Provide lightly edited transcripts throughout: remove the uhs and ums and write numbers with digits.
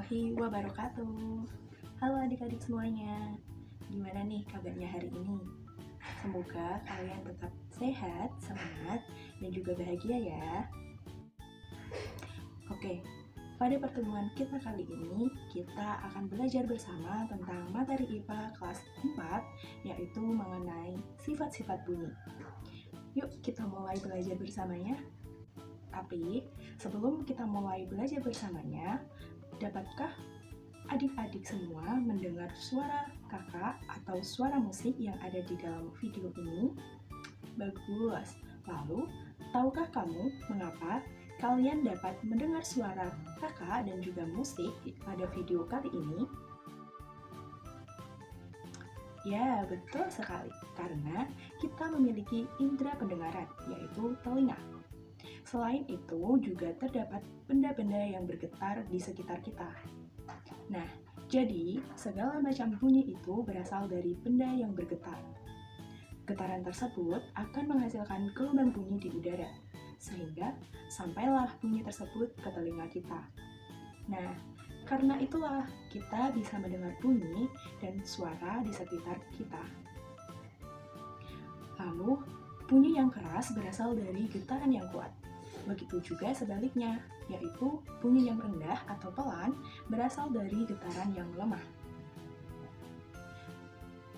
warahmatullahi wabarakatuh. Halo adik-adik semuanya, gimana nih kabarnya hari ini? Semoga kalian tetap sehat, semangat, dan juga bahagia ya. Oke, pada pertemuan kita kali ini, kita akan belajar bersama tentang materi IPA kelas 4, yaitu mengenai sifat-sifat bunyi. Yuk kita mulai belajar bersamanya. Tapi sebelum kita mulai belajar bersamanya, dapatkah adik-adik semua mendengar suara kakak atau suara musik yang ada di dalam video ini? Bagus. Lalu, tahukah kamu mengapa kalian dapat mendengar suara kakak dan juga musik pada video kali ini? Ya, betul sekali. Karena kita memiliki indera pendengaran, yaitu telinga. Selain itu, juga terdapat benda-benda yang bergetar di sekitar kita. Nah, jadi segala macam bunyi itu berasal dari benda yang bergetar. Getaran tersebut akan menghasilkan gelombang bunyi di udara, sehingga sampailah bunyi tersebut ke telinga kita. Nah, karena itulah kita bisa mendengar bunyi dan suara di sekitar kita. Lalu, bunyi yang keras berasal dari getaran yang kuat. Begitu juga sebaliknya, yaitu bunyi yang rendah atau pelan berasal dari getaran yang lemah.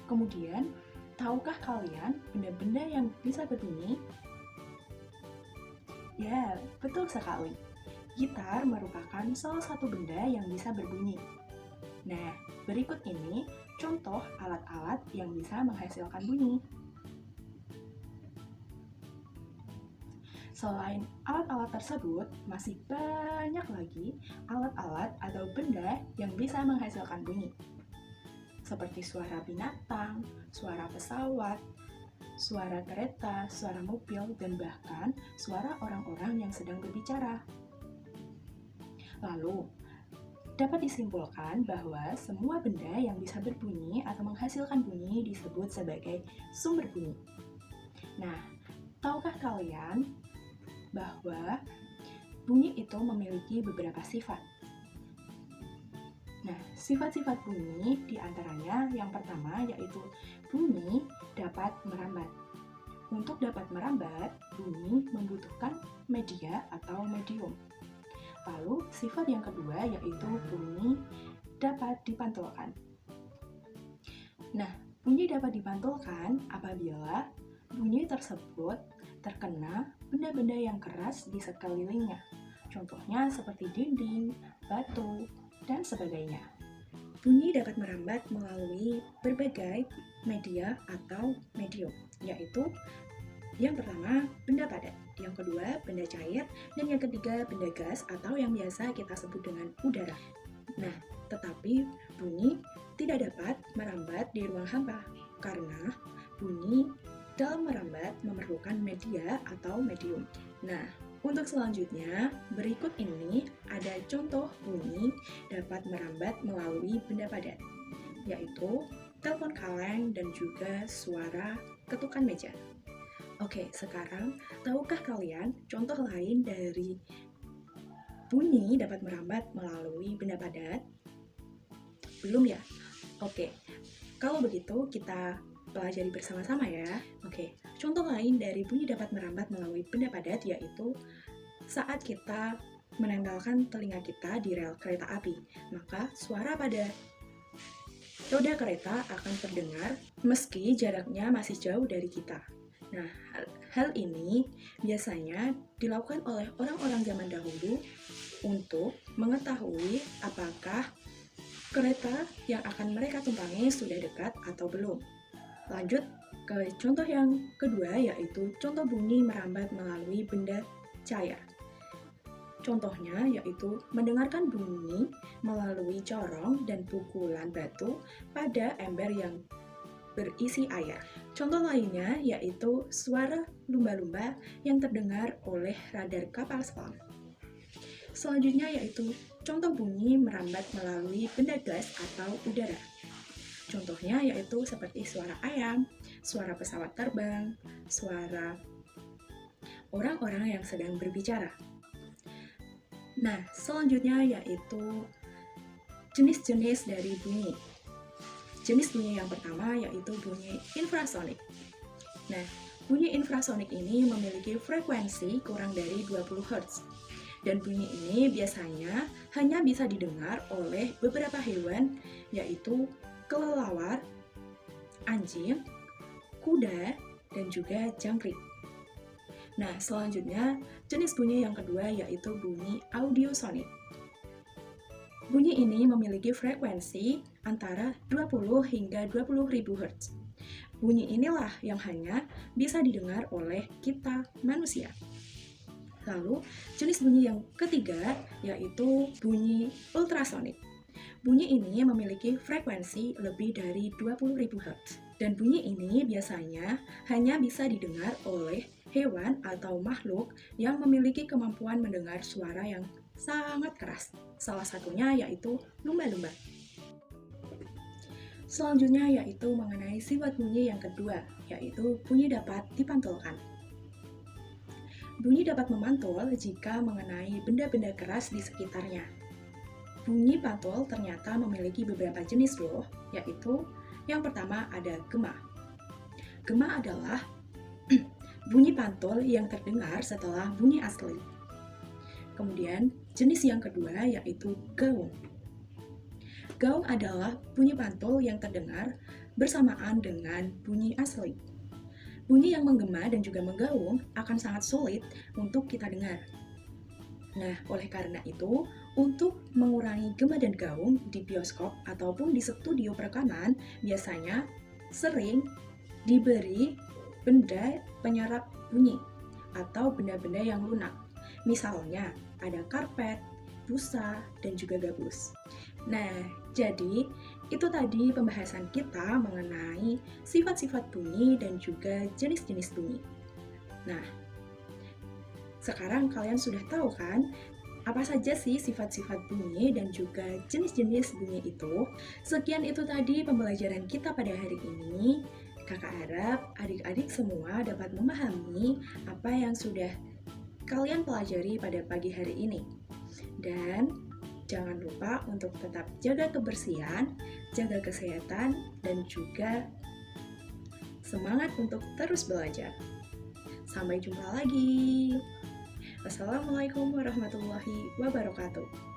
Kemudian, tahukah kalian benda-benda yang bisa berbunyi? Ya, betul sekali. Gitar merupakan salah satu benda yang bisa berbunyi. Nah, berikut ini contoh alat-alat yang bisa menghasilkan bunyi. Selain alat-alat tersebut, masih banyak lagi alat-alat atau benda yang bisa menghasilkan bunyi. Seperti suara binatang, suara pesawat, suara kereta, suara mobil, dan bahkan suara orang-orang yang sedang berbicara. Lalu, dapat disimpulkan bahwa semua benda yang bisa berbunyi atau menghasilkan bunyi disebut sebagai sumber bunyi. Nah, tahukah kalian bahwa bunyi itu memiliki beberapa sifat? Nah, sifat-sifat bunyi diantaranya yang pertama yaitu bunyi dapat merambat. Untuk dapat merambat, bunyi membutuhkan media atau medium. Lalu, sifat yang kedua yaitu bunyi dapat dipantulkan. Nah, bunyi dapat dipantulkan apabila bunyi tersebut terkena benda-benda yang keras di sekelilingnya. Contohnya seperti dinding, batu, dan sebagainya. Bunyi dapat merambat melalui berbagai media atau medium, yaitu yang pertama, benda padat, yang kedua, benda cair, dan yang ketiga, benda gas atau yang biasa kita sebut dengan udara. Nah, tetapi bunyi tidak dapat merambat di ruang hampa, karena bunyi dalam merambat memerlukan media atau medium. Nah, untuk selanjutnya, berikut ini ada contoh bunyi dapat merambat melalui benda padat, yaitu telepon kaleng dan juga suara ketukan meja. Oke, sekarang tahukah kalian contoh lain dari bunyi dapat merambat melalui benda padat? Belum ya? Oke, kalau begitu kita pelajari bersama-sama ya. Oke, contoh lain dari bunyi dapat merambat melalui benda padat yaitu saat kita menempelkan telinga kita di rel kereta api, maka suara pada roda kereta akan terdengar meski jaraknya masih jauh dari kita. Nah, hal ini biasanya dilakukan oleh orang-orang zaman dahulu untuk mengetahui apakah kereta yang akan mereka tumpangi sudah dekat atau belum. Lanjut ke contoh yang kedua, yaitu contoh bunyi merambat melalui benda cair. Contohnya yaitu mendengarkan bunyi melalui corong dan pukulan batu pada ember yang berisi air. Contoh lainnya yaitu suara lumba-lumba yang terdengar oleh radar kapal selam. Selanjutnya yaitu contoh bunyi merambat melalui benda gas atau udara. Contohnya yaitu seperti suara ayam, suara pesawat terbang, suara orang-orang yang sedang berbicara. Nah, selanjutnya yaitu jenis-jenis dari bunyi. Jenis bunyi yang pertama yaitu bunyi infrasonik. Nah, bunyi infrasonik ini memiliki frekuensi kurang dari 20 Hz. Dan bunyi ini biasanya hanya bisa didengar oleh beberapa hewan, yaitu kelelawar, anjing, kuda, dan juga jangkrik. Nah, selanjutnya jenis bunyi yang kedua yaitu bunyi audiosonik. Bunyi ini memiliki frekuensi antara 20 hingga 20.000 Hz. Bunyi inilah yang hanya bisa didengar oleh kita manusia. Lalu, jenis bunyi yang ketiga yaitu bunyi ultrasonik. Bunyi ini memiliki frekuensi lebih dari 20.000 Hz. Dan bunyi ini biasanya hanya bisa didengar oleh hewan atau makhluk yang memiliki kemampuan mendengar suara yang sangat keras. Salah satunya yaitu lumba-lumba. Selanjutnya yaitu mengenai sifat bunyi yang kedua, yaitu bunyi dapat dipantulkan. Bunyi dapat memantul jika mengenai benda-benda keras di sekitarnya. Bunyi pantul ternyata memiliki beberapa jenis loh, yaitu yang pertama ada gema. Gema adalah bunyi pantul yang terdengar setelah bunyi asli. Kemudian jenis yang kedua yaitu gaung. Gaung adalah bunyi pantul yang terdengar bersamaan dengan bunyi asli. Bunyi yang menggema dan juga menggaung akan sangat sulit untuk kita dengar. Nah, oleh karena itu, untuk mengurangi gema dan gaung di bioskop ataupun di studio perekaman, biasanya sering diberi benda penyerap bunyi atau benda-benda yang lunak. Misalnya, ada karpet, busa, dan juga gabus. Nah, jadi itu tadi pembahasan kita mengenai sifat-sifat bunyi dan juga jenis-jenis bunyi. Nah, sekarang kalian sudah tahu kan apa saja sih sifat-sifat bunyi dan juga jenis-jenis bunyi itu? Sekian itu tadi pembelajaran kita pada hari ini. Kakak harap adik-adik semua dapat memahami apa yang sudah kalian pelajari pada pagi hari ini. Dan jangan lupa untuk tetap jaga kebersihan, jaga kesehatan, dan juga semangat untuk terus belajar. Sampai jumpa lagi. Wassalamualaikum warahmatullahi wabarakatuh.